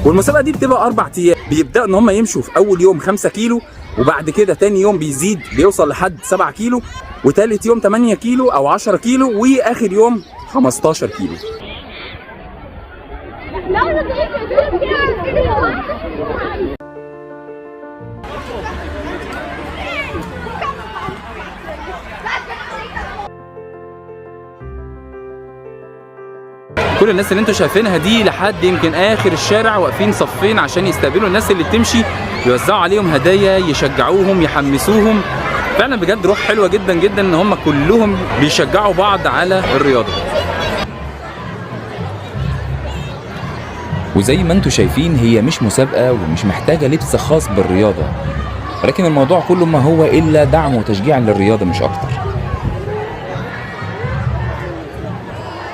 والمسابقه دي بتبقى 4 ايام. بيبداوا ان هم يمشوا في اول يوم 5 كيلو، وبعد كده تاني يوم بيزيد بيوصل لحد 7 كيلو، وتالت يوم 8 كيلو او 10 كيلو، واخر يوم 15 كيلو. كل الناس اللي انتوا شايفينها دي لحد يمكن اخر الشارع واقفين صفين عشان يستقبلوا الناس اللي بتمشي، يوزعوا عليهم هدايا، يشجعوهم، يحمسوهم. فعلا بجد روح حلوه جدا جدا ان هم كلهم بيشجعوا بعض على الرياضه. وزي ما انتوا شايفين هي مش مسابقة ومش محتاجة لبس خاص بالرياضة، ولكن الموضوع كله ما هو إلا دعم وتشجيع للرياضة مش أكتر.